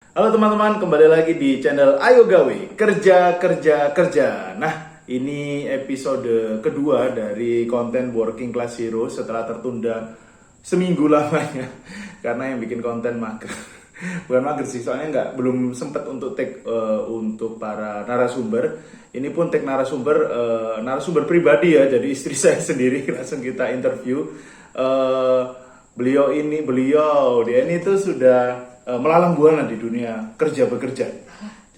Halo teman-teman, kembali lagi di channel Ayo Gawe, kerja, kerja, kerja. Nah, ini episode kedua dari konten Working Class Hero setelah tertunda seminggu lamanya. Karena yang bikin konten mager. Bukan mager sih, soalnya belum sempet untuk take untuk para narasumber. Ini pun take narasumber pribadi ya, jadi istri saya sendiri langsung kita interview. Beliau dia ini tuh sudah melalang buana di dunia bekerja.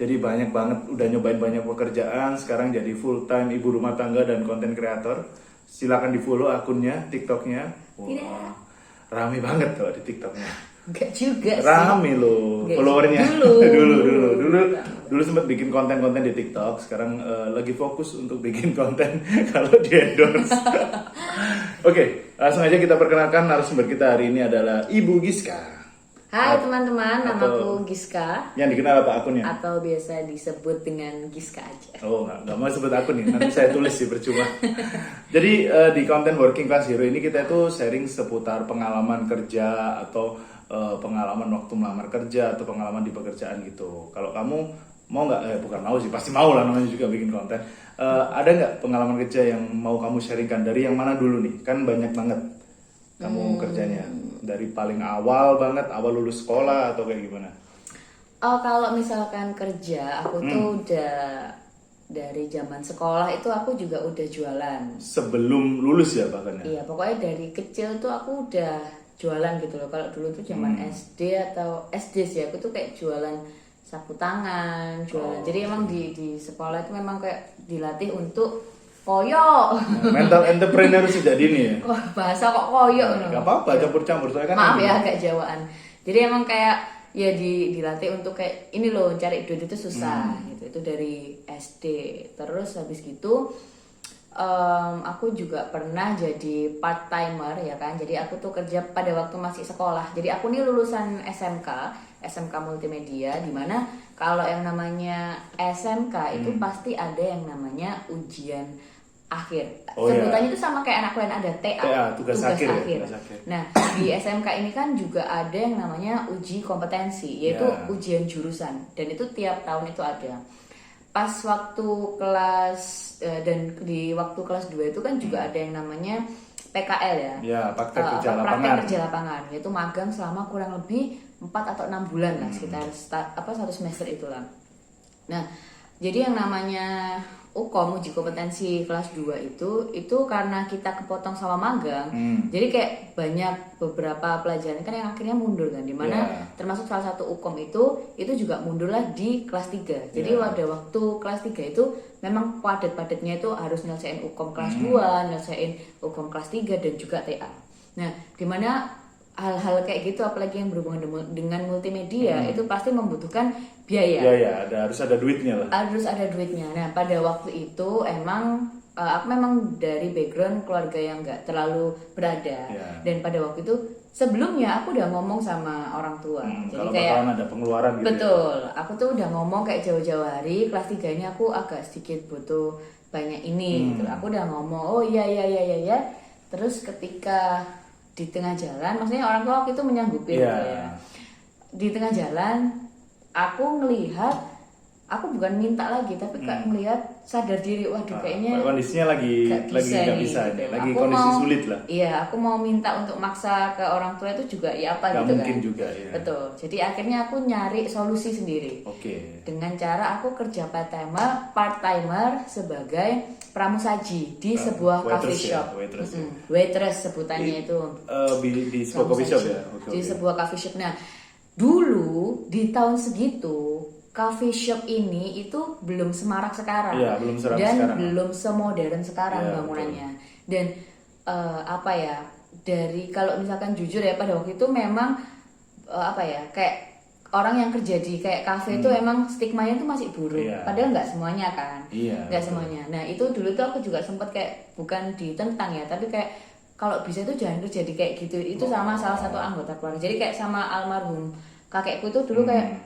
Jadi banyak banget udah nyobain banyak pekerjaan, sekarang jadi full time ibu rumah tangga dan konten kreator. Silakan di follow akunnya, TikToknya. Wah, rame banget kalau di TikToknya. Enggak juga sih. Rame loh followernya. Dulu sempat bikin konten-konten di TikTok. Sekarang lagi fokus untuk bikin konten kalau di endorse. Oke, langsung aja kita perkenalkan narasumber kita hari ini adalah Ibu Giska. Hai teman-teman, namaku Giska. Yang dikenal apa akunnya? Atau biasa disebut dengan Giska aja. Oh, nggak mau sebut akun nih, nanti saya tulis sih percuma. Jadi di konten Working Class Hero ini kita itu sharing seputar pengalaman kerja atau pengalaman waktu melamar kerja atau pengalaman di pekerjaan gitu. Kalau kamu mau nggak? Bukan mau sih, pasti mau lah, namanya juga bikin konten. Ada nggak pengalaman kerja yang mau kamu sharingkan? Dari yang mana dulu nih? Kan banyak banget kamu kerjanya. Dari paling awal banget, awal lulus sekolah atau kayak gimana? Oh, kalau misalkan kerja, aku tuh udah dari zaman sekolah itu aku juga udah jualan. Sebelum lulus ya bahkan ya? Iya, pokoknya dari kecil tuh aku udah jualan gitu loh. Kalau dulu tuh zaman SD atau SD sih, aku tuh kayak jualan sapu tangan, jualan. Jadi emang di sekolah itu memang kayak dilatih untuk koyok. Mental entrepreneur sejak dini ya? Wah, bahasa kok koyok loh. Gak apa-apa, campur-campur soalnya kan. Maaf ya, agak jawaan. Jadi emang kayak ya dilatih untuk kayak ini loh, cari duit itu susah gitu. Itu dari SD. Terus habis gitu aku juga pernah jadi part timer ya kan. Jadi aku tuh kerja pada waktu masih sekolah. Jadi aku nih lulusan SMK Multimedia, dimana kalau yang namanya SMK itu pasti ada yang namanya ujian akhir. Sebutannya itu sama kayak anak lain, ada TA, tugas akhir. Nah, di SMK ini kan juga ada yang namanya uji kompetensi, yaitu ujian jurusan, dan itu tiap tahun itu ada. Pas waktu kelas dan di waktu kelas 2 itu kan juga ada yang namanya PKL ya. Ya, praktek kerja lapangan, yaitu magang selama kurang lebih 4 atau 6 bulan lah, sekitar 1 semester itulah. Nah, jadi yang namanya UKOM, uji kompetensi kelas 2 itu karena kita kepotong sama magang. Jadi kayak banyak beberapa pelajaran kan yang akhirnya mundur kan, dimana termasuk salah satu UKOM itu juga mundur lah di kelas 3. Jadi pada waktu kelas 3 itu memang padat-padatnya itu harus nyelesain UKOM kelas 2, nyelesain UKOM kelas 3 dan juga TA. Nah, dimana hal-hal kayak gitu, apalagi yang berhubungan dengan multimedia, itu pasti membutuhkan biaya. Iya, harus ada duitnya lah. Harus ada duitnya. Nah, pada waktu itu emang aku memang dari background keluarga yang nggak terlalu berada. Dan pada waktu itu sebelumnya aku udah ngomong sama orang tua. Jadi kalau kayak bakalan ada pengeluaran gitu. Betul. Aku tuh udah ngomong kayak jauh-jauh hari kelas 3 ini aku agak sedikit butuh banyak ini gitu. Aku udah ngomong, oh iya. Terus ketika di tengah jalan, maksudnya orang tua waktu itu menyanggupi gitu ya. Di tengah jalan aku ngelihat, aku bukan minta lagi tapi kayak ngelihat sadar diri, waduh kayaknya kondisinya lagi nggak bisa gitu. lagi kondisi sulit lah. Iya, aku mau minta untuk maksa ke orang tua itu juga ya apa Gak gitu mungkin kan. juga ya. Betul. Jadi akhirnya aku nyari solusi sendiri. Dengan cara aku kerja part timer sebagai pramusaji di sebuah coffee shop. Waitress sebutannya itu. Di sebuah coffee shop ya. Di sebuah coffee shop. Nah, dulu di tahun segitu coffee shop ini itu belum semarak sekarang. Iya, belum semarak dan sekarang. Belum semodern sekarang bangunannya. Dan dari kalau misalkan jujur ya, pada waktu itu memang kayak orang yang kerja di kayak kafe itu emang stigmanya itu masih buruk. Padahal nggak semuanya kan. Nggak semuanya. Nah, itu dulu tuh aku juga sempat kayak bukan ditentang ya, tapi kayak kalau bisa itu jangan kerja di kayak gitu. Itu sama salah satu anggota keluarga. Jadi kayak sama almarhum kakekku itu dulu kayak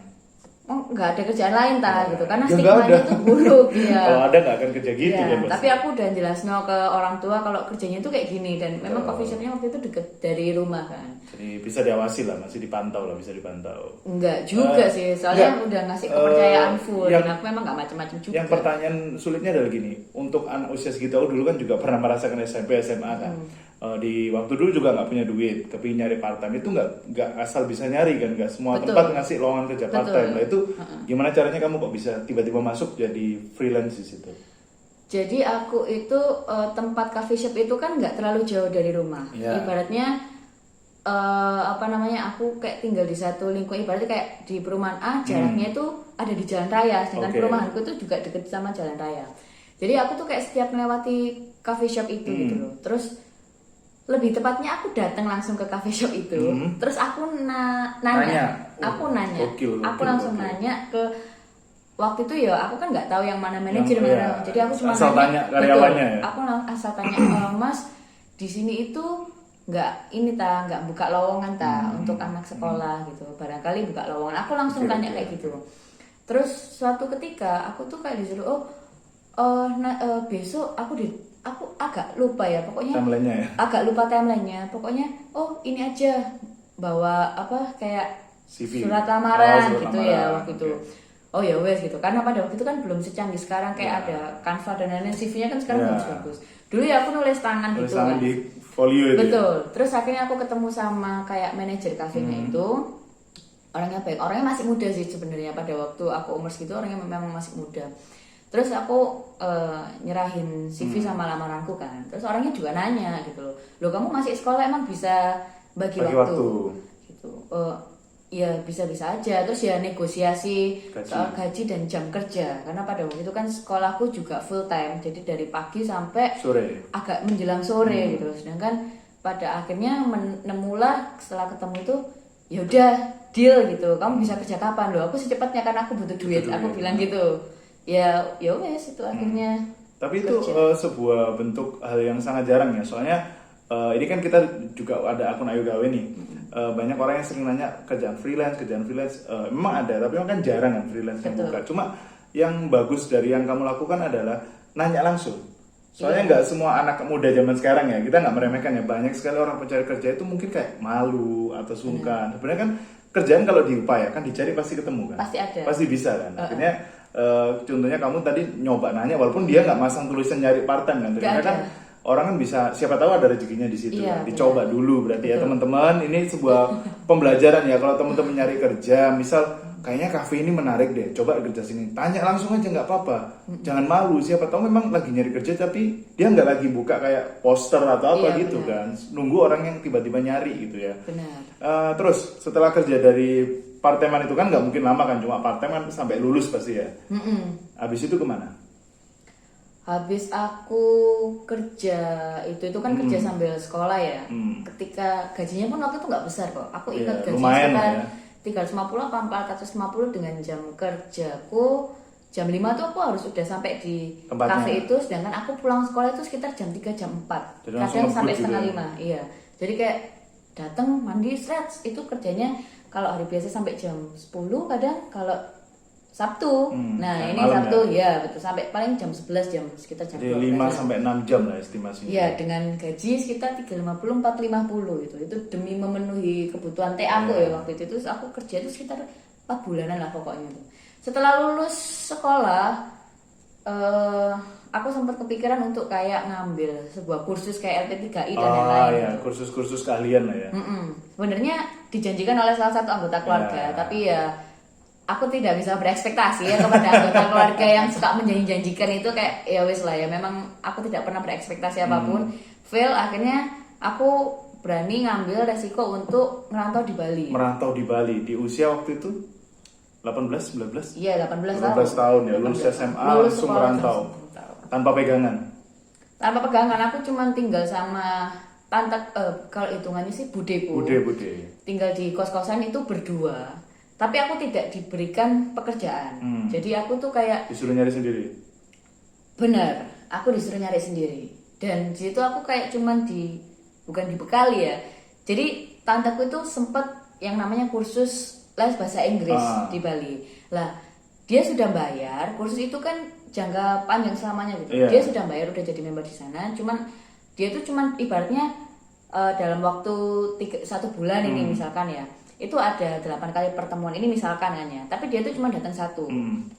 nggak ada kerjaan lain gitu karena Ya, nggak stigmanya ada. itu buruk ya. Kalau ada nggak akan kerja gitu Iya, kan pasti. tapi aku udah jelasin ke orang tua kalau kerjanya itu kayak gini dan memang coffee shopnya waktu itu deket dari rumah kan. Jadi bisa diawasi lah, masih dipantau lah, bisa dipantau. Enggak juga sih, soalnya enggak. udah ngasih kepercayaan full yang- dan aku memang nggak macam-macam juga. Yang pertanyaan sulitnya adalah gini, untuk anak usia segitu, aku dulu kan juga pernah merasakan SMP, SMA kan. Di waktu dulu juga nggak punya duit, tapi nyari part time itu nggak asal bisa nyari kan, nggak semua Betul. tempat ngasih lowongan kerja part time. Betul. Nah itu gimana caranya kamu kok bisa tiba-tiba masuk jadi freelance di situ? Jadi aku itu tempat coffee shop itu kan nggak terlalu jauh dari rumah. Iya. Ibaratnya aku kayak tinggal di satu lingkungan, ibaratnya kayak di perumahan A jaraknya itu ada di jalan raya, sedangkan Oke. perumahanku itu juga deket sama jalan raya. Jadi aku tuh kayak setiap melewati coffee shop itu gitu loh. Terus lebih tepatnya aku datang langsung ke coffee shop itu, terus aku nanya. Nanya. Aku nanya, Gokil, aku gokil, langsung gokil. nanya ke waktu itu ya aku kan nggak tahu yang mana manajer Yang- mana, iya. jadi aku cuma Asal tanya karyawannya ya? Aku asal tanya, Mas di sini itu nggak buka lowongan untuk anak sekolah gitu, barangkali buka lowongan. Aku langsung Oke, tanya oke, kayak gitu. Terus suatu ketika aku tuh kayak disuruh besok aku agak lupa ya pokoknya Timelinenya ya? agak lupa timelinenya pokoknya ini aja bawa kayak CV. surat lamaran Oh, surat gitu lamaran. ya waktu itu. Oke. Oh ya wes gitu, karena pada waktu itu kan belum secanggih sekarang kayak Ya. ada Canva dan lain-lain, CV-nya kan sekarang Ya. bagus-bagus. Dulu ya aku nulis tangan Tulis gitu tangan kan. di folio itu. Betul. Terus akhirnya aku ketemu sama kayak manajer kafenya itu. Orangnya baik, orangnya masih muda sih sebenarnya pada waktu aku umur segitu, orangnya memang masih muda. Terus aku nyerahin CV sama lamaranku kan. Terus orangnya juga nanya gitu loh. Loh kamu masih sekolah emang bisa bagi waktu? Gitu. Ya bisa-bisa aja. Terus ya negosiasi Gaji. soal gaji dan jam kerja. Karena pada waktu itu kan sekolahku juga full time. Jadi dari pagi sampai Sore. agak menjelang sore gitu. Sedangkan pada akhirnya menemulah setelah ketemu itu ya udah deal gitu. Kamu bisa kerja kapan loh? Aku secepatnya karena aku butuh duit. Aku bilang gitu. Ya wes itu akhirnya. Tapi itu kerja. sebuah bentuk hal yang sangat jarang ya. Soalnya ini kan kita juga ada akun Ayu Gawe nih. Banyak orang yang sering nanya kerjaan freelance. Memang ada, tapi memang kan jarang kan freelance yang Betul. buka. Cuma yang bagus dari yang kamu lakukan adalah nanya langsung. Soalnya nggak semua anak muda zaman sekarang ya, kita nggak meremehkan ya. Banyak sekali orang pencari kerja itu mungkin kayak malu atau sungkan. Sebenarnya kan kerjaan kalau diupayakan dicari pasti ketemu kan. Pasti ada. Pasti bisa kan. Akhirnya contohnya kamu tadi nyoba nanya, walaupun dia nggak masang tulisan nyari part time kan. Ternyata Nggak kan orang kan bisa, siapa tahu ada rezekinya di situ Iya, kan. Dicoba benar. dulu berarti ya Betul. teman-teman. Ini sebuah pembelajaran ya kalau teman-teman nyari kerja, misal kayaknya kafe ini menarik deh, coba kerja sini. Tanya langsung aja nggak apa-apa. Jangan malu, siapa tahu memang lagi nyari kerja tapi dia nggak lagi buka kayak poster atau apa Iya, gitu benar. kan. Nunggu orang yang tiba-tiba nyari gitu ya. Benar. Terus setelah kerja dari part time itu kan nggak mungkin lama kan, cuma part time kan sampai lulus pasti ya. Habis itu kemana? Habis aku kerja itu kan kerja sambil sekolah ya. Ketika gajinya pun waktu itu nggak besar kok. Aku Iya, ingat gajinya lumayan sekitar lah ya. 350 apa 450 dengan jam kerjaku. Jam 5 tuh aku harus udah sampai di Tempatnya. kafe itu, sedangkan aku pulang sekolah itu sekitar jam 3 jam 4. Jadi langsung Kadang ngebut sampai gitu setengah ya? 5. Iya. Jadi kayak datang mandi stretch itu kerjanya kalau hari biasa sampai jam 10, kadang kalau Sabtu. Nah, ini malam Sabtu ya betul sampai paling jam 11 sekitar jam Jadi 12. 5 sampai 6 jam lah estimasinya. Iya, dengan gaji sekitar 350 450 itu demi memenuhi kebutuhan teh aku ya waktu itu. Terus aku kerja itu sekitar 4 bulanan lah pokoknya tuh. Setelah lulus sekolah aku sempat kepikiran untuk kayak ngambil sebuah kursus kayak LP3I dan lain-lain. Ya, kursus-kursus keahlian lah ya. Sebenarnya dijanjikan oleh salah satu anggota keluarga, Ya. tapi ya aku tidak bisa berekspektasi ya kepada anggota keluarga yang suka menjanjikan itu kayak ya wes lah ya. Memang aku tidak pernah berekspektasi apapun. Fail, akhirnya aku berani ngambil resiko untuk merantau di Bali. Merantau di Bali di usia waktu itu 18, 19? Iya, 18 tahun ya, lulus 18 SMA Lulus langsung sekolah merantau. langsung. Tanpa pegangan. Tanpa pegangan, aku cuma tinggal sama tante, kalau hitungannya sih budeku. Bude. Tinggal di kos-kosan itu berdua. Tapi aku tidak diberikan pekerjaan. Jadi aku tuh kayak Disuruh nyari sendiri. benar, aku disuruh nyari sendiri. Dan di situ aku kayak cuman bukan dibekali ya. Jadi tanteku itu sempet yang namanya kursus les bahasa Inggris Ah. di Bali. Lah, dia sudah bayar kursus itu kan jangka panjang selamanya gitu. Iya. Dia sudah bayar, udah jadi member di sana. Cuman dia tuh cuman ibaratnya dalam waktu 1 bulan ini misalkan ya, itu ada 8 kali pertemuan ini misalkan kan ya, tapi dia tuh cuma datang 1.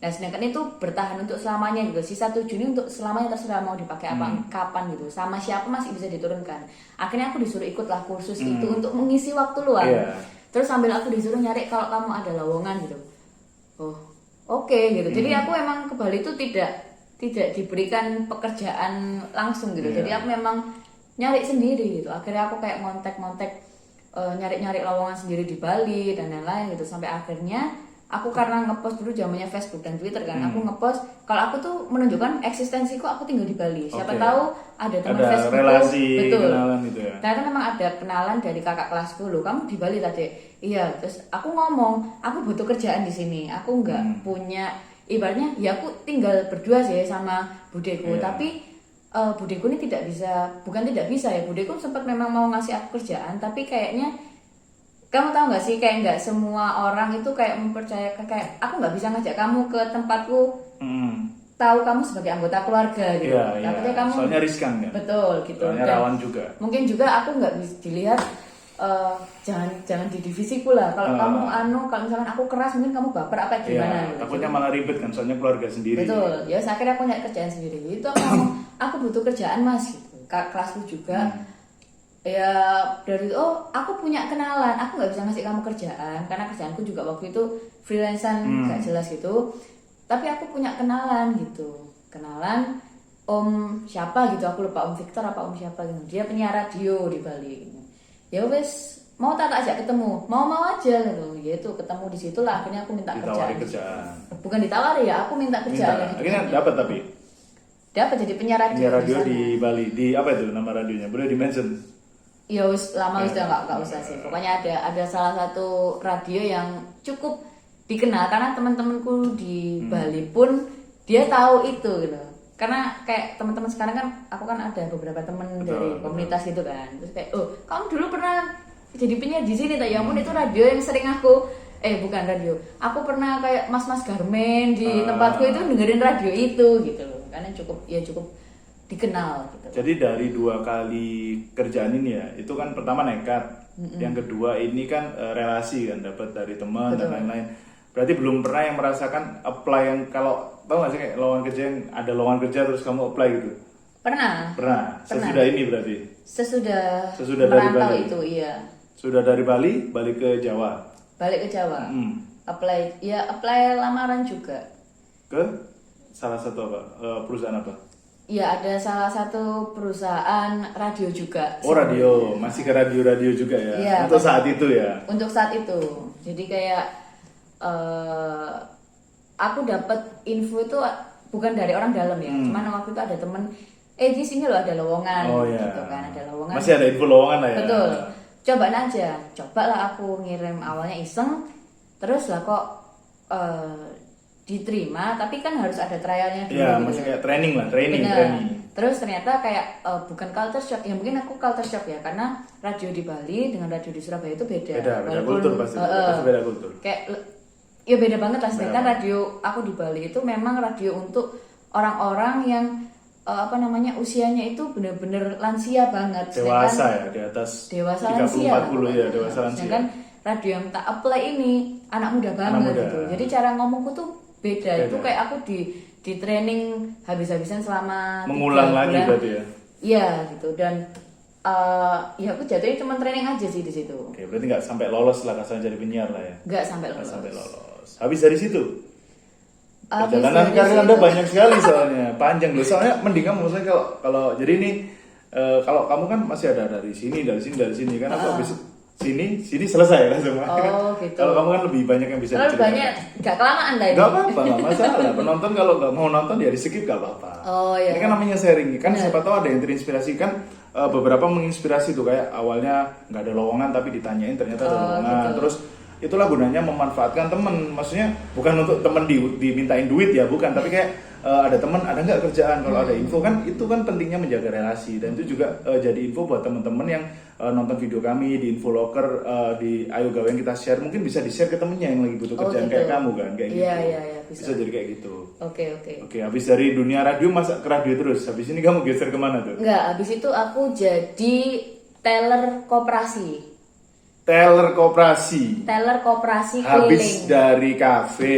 Nah sedangkan itu bertahan untuk selamanya gitu, si 1 Juni untuk selamanya terserah mau dipakai apa kapan gitu, sama siapa masih bisa diturunkan. Akhirnya aku disuruh ikutlah kursus itu untuk mengisi waktu luang. Iya. Terus sambil aku disuruh nyari kalau kamu ada lowongan gitu. Oh oke gitu. Jadi aku emang ke Bali itu tidak diberikan pekerjaan langsung gitu. Iya. Jadi aku memang nyari sendiri gitu. Akhirnya aku kayak ngontek-ngontek, nyari-nyari lowongan sendiri di Bali dan lain-lain gitu. Sampai akhirnya aku karena ngepost dulu zamannya Facebook dan Twitter kan, aku ngepost kalau aku tuh menunjukkan eksistensiku, aku tinggal di Bali. Siapa Oke. tahu ada teman Ada Facebookku, relasi, betul. kenalan gitu ya. Ternyata memang ada kenalan dari kakak kelasku, loh kamu di Bali tadi. Iya, terus aku ngomong, aku butuh kerjaan di sini. Aku nggak punya, ibaratnya ya aku tinggal berdua sih sama budeku, Iya. tapi budeku ini bukan tidak bisa ya, budeku sempat memang mau ngasih aku kerjaan, tapi kayaknya kamu tahu nggak sih, kayak nggak semua orang itu kayak mempercayakan, kayak aku nggak bisa ngajak kamu ke tempatku, tahu kamu sebagai anggota keluarga gitu. Iya, iya. Takutnya kamu Soalnya riskan kan. betul gitu. Soalnya Dan rawan juga. mungkin juga aku nggak bisa dilihat, jangan di divisiku lah. Kalau kamu kalau misalkan aku keras mungkin kamu baper apa gimana Iya, gitu. takutnya malah ribet kan, soalnya keluarga sendiri. Betul. Ya akhirnya aku nyari kerjaan sendiri. Itu aku ngomong, aku butuh kerjaan mas gitu. Kelasku juga. Ya dari itu, aku punya kenalan. Aku nggak bisa ngasih kamu kerjaan karena kerjaanku juga waktu itu freelancean nggak jelas gitu. Tapi aku punya kenalan gitu. Kenalan om siapa gitu, aku lupa, om Victor apa om siapa gitu. Dia penyiar radio di Bali gitu. Ya wes, mau tak ajak ketemu, mau aja gitu. Ya itu ketemu di situ lah, akhirnya aku minta Ditawari kerjaan. kerjaan. Bukan ditawari ya, aku minta kerjaan. Minta. Akhirnya dapat tapi. Dapat jadi penyiar radio. Penyiar radio sana. di Bali. Di apa itu nama radionya? Boleh di-mention? Ya wis lama wis udah nggak usah sih. Pokoknya ada salah satu radio yang cukup dikenal karena teman-temanku di Bali pun dia tahu itu gitu. Karena kayak teman-teman sekarang kan, aku kan ada beberapa teman dari komunitas gitu kan. Terus kayak, oh kamu dulu pernah jadi penyiar di sini tak? Ya ampun itu radio yang sering aku, bukan radio. Aku pernah kayak mas-mas garmen di tempatku itu dengerin radio itu gitu loh. Karena cukup dikenal gitu. Jadi dari 2 kali kerjaan ini ya, itu kan pertama nekat, yang kedua ini kan relasi kan, dapat dari teman dan lain-lain. Berarti belum pernah yang merasakan apply yang, kalau tahu nggak sih kayak lowongan kerja yang ada lowongan kerja terus kamu apply gitu? Pernah. Sesudah ini berarti? Sesudah dari merantau Bali. itu, iya. Sudah dari Bali balik ke Jawa. Balik ke Jawa. Apply lamaran juga. Ke salah satu apa? Perusahaan apa? Ya ada salah satu perusahaan radio juga. Oh radio, masih ke radio juga ya? Iya, untuk saat itu ya? Untuk saat itu. Jadi kayak aku dapat info itu bukan dari orang dalam ya. Cuman waktu itu ada temen, di sini loh ada lowongan gitu kan, ada lowongan. Masih ada info lowongan lah ya? Betul. Cobain aja. Cobalah aku ngirim awalnya iseng, terus lah kok diterima, tapi kan harus ada trialnya dulu. Iya, gitu. masih kayak training lah, training. Terus ternyata kayak bukan culture shock, ya mungkin aku culture shock ya, karena radio di Bali dengan radio di Surabaya itu beda. Beda kultur pasti beda kultur. Kayak ya beda banget lah. Sedangkan radio aku di Bali itu memang radio untuk orang-orang yang usianya itu benar-benar lansia banget. Dewasa ya, di atas dewasa 30 lansia. 40 ya, dewasa lansia. Sedangkan radio yang tak apply ini anak muda banget gitu. Jadi cara ngomongku tuh beda. Itu kayak aku di training habis-habisan selama 3 mengulang lagi bulan. berarti ya? Iya gitu. Dan ya aku jatuhnya cuma training aja sih di situ. Oke, berarti nggak sampai lolos lah kasarnya jadi penyiar lah ya? Nggak sampai Nggak lolos. sampai lolos. Habis dari situ? Habis Perjalanan dari karir situ- Anda banyak sekali soalnya, panjang loh. Soalnya mending kamu, maksudnya kalau jadi ini kalau kamu kan masih ada dari sini kan, aku habis sini selesai lah semua. Oh, gitu. Kalau kamu kan lebih banyak yang bisa Terlalu diceritakan. banyak, nggak kelamaan lah ini. Gak apa-apa, gak masalah. Penonton kalau nggak mau nonton ya di skip gak apa-apa. Oh, iya. Ini kan namanya sharing, kan siapa tahu ada yang terinspirasi kan. Beberapa menginspirasi tuh, kayak awalnya nggak ada lowongan tapi ditanyain ternyata ada lowongan. Gitu. Terus itulah gunanya memanfaatkan temen, maksudnya bukan untuk temen dimintain duit ya, bukan, tapi kayak ada teman, ada nggak kerjaan, kalau ada info kan itu kan pentingnya menjaga relasi, dan itu juga jadi info buat teman-teman yang nonton video kami di Infoloker, di Ayo Gawe yang kita share, mungkin bisa di-share ke temennya yang lagi butuh kerjaan gitu. kayak kamu kan, kayak Iya, gitu. iya, Bisa jadi kayak gitu. Oke. Oke, habis dari dunia radio masa ke radio terus. Habis ini kamu geser kemana tuh? Enggak, habis itu aku jadi teller koperasi. Teller koperasi. Teller koperasi Habis keliling. dari kafe,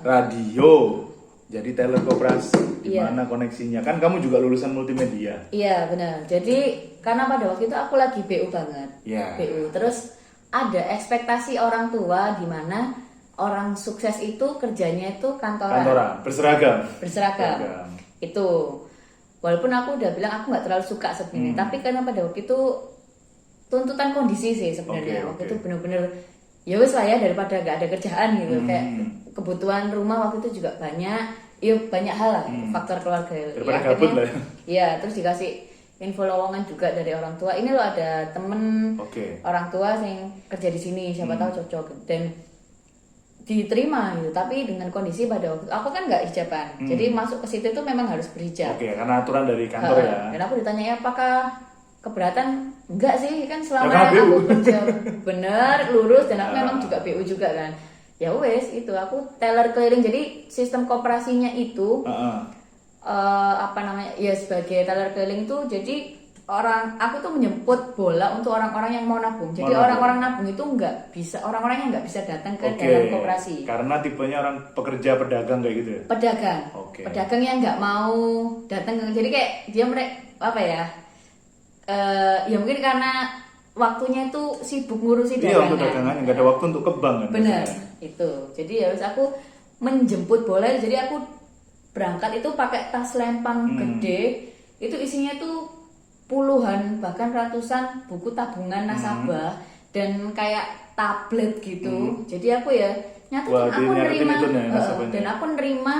radio, jadi teller koperasi. Iya. Gimana koneksinya? Kan kamu juga lulusan multimedia. Iya, benar. Jadi karena pada waktu itu aku lagi BU banget. Iya. BU. Terus ada ekspektasi orang tua di mana orang sukses itu kerjanya itu kantoran. Berseragam. Berseragam. Itu. Walaupun aku udah bilang aku nggak terlalu suka sebenarnya, tapi karena pada waktu itu tuntutan kondisi sih sebenarnya. Waktu itu bener-bener ya wes lah ya, daripada nggak ada kerjaan gitu. Kayak kebutuhan rumah waktu itu juga banyak. Ya banyak hal lah, faktor keluarga. Daripada Ya, gabut akhirnya- lah ya. Iya, terus dikasih info lowongan juga dari orang tua. Ini loh ada temen Oke. orang tua yang kerja di sini, siapa tahu cocok, dan diterima gitu. Tapi dengan kondisi pada waktu aku kan nggak hijaban, jadi masuk ke situ itu memang harus berhijab. Oke, karena aturan dari kantor ya. Dan aku ditanya ya apakah keberatan? Enggak sih, kan selama Ya, karena aku BU. kerja bener lurus, dan aku memang juga BU juga kan. Ya wes itu aku teller keliling, jadi sistem koperasinya itu Heeh. apa namanya ya, sebagai teller keliling tuh jadi aku tuh menjemput bola untuk orang-orang yang mau nabung. Jadi Mau nabung. orang-orang nabung itu nggak bisa, orang-orang yang nggak bisa datang ke Oke. dalam koperasi. Karena tipenya orang pekerja pedagang kayak gitu ya. Pedagang, Oke. pedagang yang nggak mau datang ke, jadi kayak dia mereka apa ya? Ya mungkin karena waktunya itu sibuk ngurusi Iya, dagangan. untuk dagangannya nggak ada waktu untuk ke bank kan. Benar, biasanya. itu. Jadi ya harus aku menjemput bola. Jadi aku berangkat itu pakai tas lempang gede. Itu isinya tuh puluhan bahkan ratusan buku tabungan nasabah dan kayak tablet gitu. Jadi aku ya nyata Wah, aku dinyaretin nerima itu nih, nasabahnya. dan aku nerima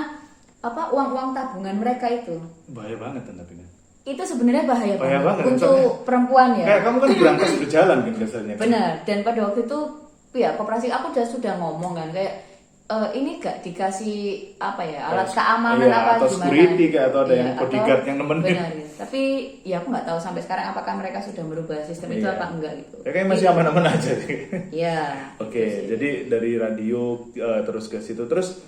apa uang-uang tabungan mereka itu. Bahaya banget kan tapi kan. Itu sebenarnya bahaya Banget, untuk soalnya perempuan ya. Kayak kamu kan berangkas berjalan kan kasarnya. Kan? Benar, dan pada waktu itu ya koperasi aku sudah ngomong kan kayak ini gak dikasih apa ya alat keamanan iya, apa atau gimana? security kayak atau ada Iya, yang bodyguard yang nemenin. Benar, gitu. Tapi ya aku nggak tahu sampai sekarang apakah mereka sudah merubah sistem itu Iya. apa enggak gitu. Ya, kayaknya masih aman-aman aja sih. Iya. Oke, jadi dari radio terus ke situ, terus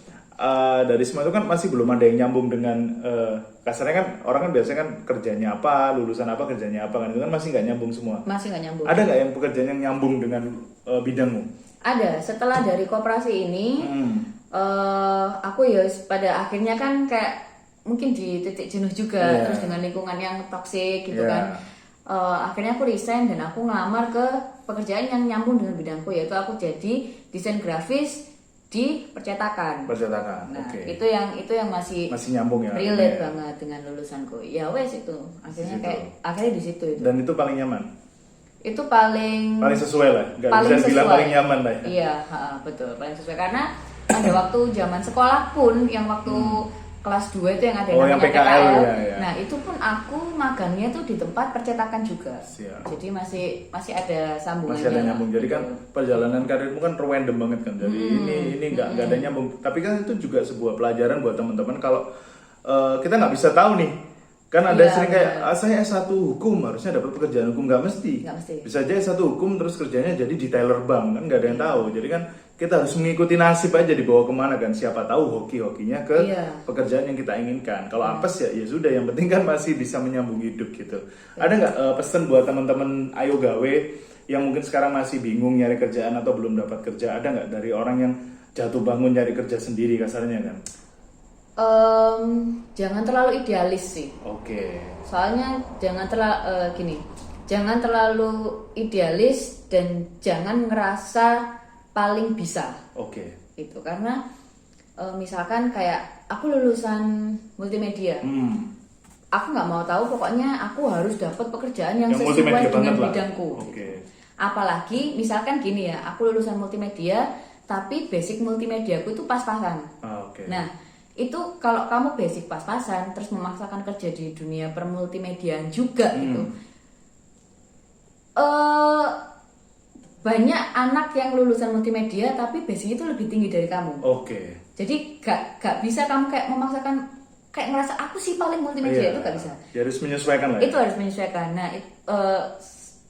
dari semua itu kan masih belum ada yang nyambung dengan kasarnya kan orang kan biasanya kan kerjanya apa, lulusan apa, kerjanya apa kan, itu kan masih nggak nyambung semua. Masih nggak nyambung. Ada nggak yang pekerjaan yang nyambung dengan bidangmu? Ada. Setelah dari koperasi ini, aku ya pada akhirnya kan kayak mungkin di titik jenuh juga, Iya. terus dengan lingkungan yang toksik gitu Iya. kan. Akhirnya aku resign dan aku ngelamar ke pekerjaan yang nyambung dengan bidangku, yaitu aku jadi desain grafis di percetakan. Percetakan. Nah, Oke. itu yang masih Nyambung ya. relate Iya. banget dengan lulusanku. Ya wes itu. Akhirnya Di situ. kayak akhirnya di situ itu. Dan itu paling nyaman. Itu paling Sesuai lah. Nggak paling bisa bilang sesuai. paling nyaman lah ya. Iya, betul, paling sesuai karena pada waktu zaman sekolah pun yang waktu kelas 2 itu yang ada Oh, yang namanya PKL, ya. Nah, itu pun aku magangnya tuh di tempat percetakan juga. Siap. Jadi masih ada sambungannya. Masih ada lah, nyambung. Jadi kan gitu. perjalanan karirmu kan random banget kan. Jadi ini nggak ada nyambung. Tapi kan itu juga sebuah pelajaran buat teman-teman kalau kita nggak bisa tahu nih. Kan ada Iya, sering kayak saya S1 hukum harusnya dapat pekerjaan hukum, nggak mesti. Nggak mesti. Bisa aja S1 hukum terus kerjanya jadi detailer bank, kan nggak ada yang tahu. Jadi kan kita harus mengikuti nasib aja dibawa kemana kan. Siapa tahu hoki-hokinya ke Iya. pekerjaan yang kita inginkan. Kalau apes ya sudah, yang penting kan masih bisa menyambung hidup gitu. Ada nggak pesan buat teman-teman Ayo Gawe yang mungkin sekarang masih bingung nyari kerjaan atau belum dapat kerja? Ada nggak dari orang yang jatuh bangun nyari kerja sendiri kasarnya kan? Jangan terlalu idealis sih. Oke. Soalnya jangan jangan terlalu idealis dan jangan ngerasa paling bisa. Oke. Itu karena misalkan kayak aku lulusan multimedia. Aku nggak mau tahu, pokoknya aku harus dapat pekerjaan yang sesuai multimedia dengan banget lah. bidangku. Oke. Apalagi misalkan gini ya, aku lulusan multimedia tapi basic multimediaku itu pas-pasan. Oke. Nah, itu kalau kamu basic pas-pasan terus memaksakan kerja di dunia permultimediaan juga gitu. Banyak anak yang lulusan multimedia tapi basicnya itu lebih tinggi dari kamu. Oke. Jadi gak bisa kamu kayak memaksakan kayak ngerasa aku sih paling multimedia, itu gak bisa. Ya, harus menyesuaikan lah. Itu harus menyesuaikan. Nah,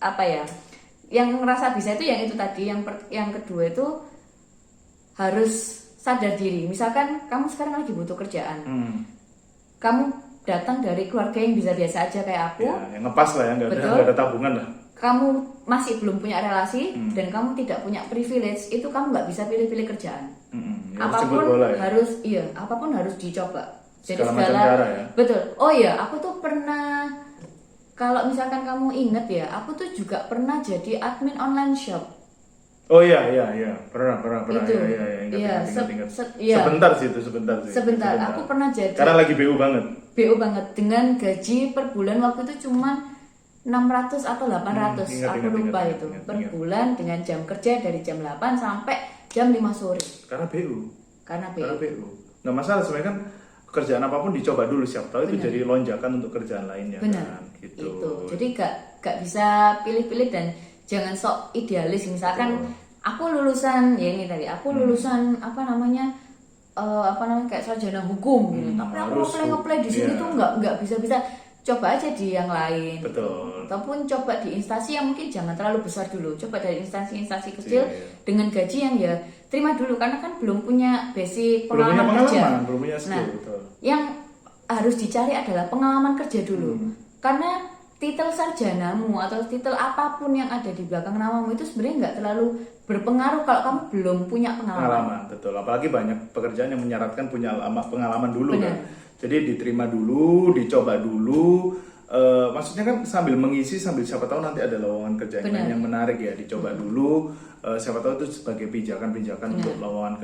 apa ya? Yang ngerasa bisa itu yang itu tadi, yang kedua itu harus sadar diri. Misalkan kamu sekarang lagi butuh kerjaan. Kamu datang dari keluarga yang biasa-biasa aja kayak aku. Ya, yang ngepas lah ya, nggak ada tabungan lah. Kamu masih belum punya relasi dan kamu tidak punya privilege, itu kamu nggak bisa pilih-pilih kerjaan. Ya, apapun bola, ya? apapun harus dicoba. Jadi segala cara ya. Betul. Oh iya, aku tuh pernah, kalau misalkan kamu inget ya, aku tuh juga pernah jadi admin online shop. Oh iya, pernah. Itu. Ingat. Iya. Sebentar. Aku pernah jadi. Karena lagi BU banget. BU banget, dengan gaji per bulan waktu itu cuma 600 atau 800, aku lupa itu. Per bulan dengan jam kerja dari jam 8 sampai jam 5 sore. Karena BU. Nggak masalah sebenarnya kan, pekerjaan apapun dicoba dulu, siapa tahu itu jadi lonjakan untuk kerjaan lainnya. Benar. Kan? Gitu. Itu. Jadi gak bisa pilih-pilih dan jangan sok idealis. Misalkan aku lulusan ya ini tadi, aku lulusan apa namanya kayak sarjana hukum gitu. Tapi aku ngeplay di sini tuh nggak bisa. Coba aja di yang lain. Betul. Ataupun coba di instansi yang mungkin jangan terlalu besar dulu. Coba dari instansi kecil dengan gaji yang ya terima dulu, karena kan belum punya basic pengalaman kerja. Belum punya skill. Nah, betul. yang harus dicari adalah pengalaman kerja dulu. Karena titel sarjanamu atau titel apapun yang ada di belakang namamu itu sebenarnya nggak terlalu berpengaruh kalau kamu belum punya pengalaman. Betul. Apalagi banyak pekerjaan yang menyaratkan punya pengalaman dulu. Benar. Kan. Jadi diterima dulu, dicoba dulu. Maksudnya kan sambil mengisi, sambil siapa tahu nanti ada lowongan kerja yang menarik ya, dicoba dulu. Siapa tahu itu sebagai pijakan-pijakan untuk lowongan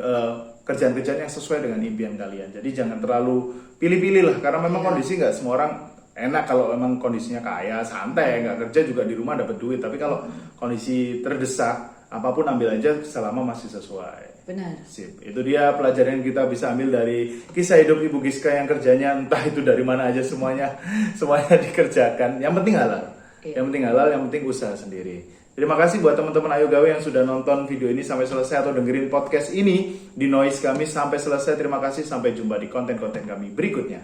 kerjaan-kerjaan yang sesuai dengan impian kalian. Jadi jangan terlalu pilih-pilih lah, karena memang kondisi nggak semua orang enak. Kalau memang kondisinya kaya, santai, nggak kerja juga di rumah dapat duit. Tapi kalau kondisi terdesak, apapun ambil aja selama masih sesuai. Benar. Sip. Itu dia pelajaran yang kita bisa ambil dari kisah hidup Ibu Giska yang kerjanya entah itu dari mana aja, semuanya dikerjakan. Yang penting halal. Yang penting halal, yang penting usaha sendiri. Terima kasih buat teman-teman Ayo Gawe yang sudah nonton video ini sampai selesai atau dengerin podcast ini di Noise kami sampai selesai. Terima kasih, sampai jumpa di konten-konten kami berikutnya.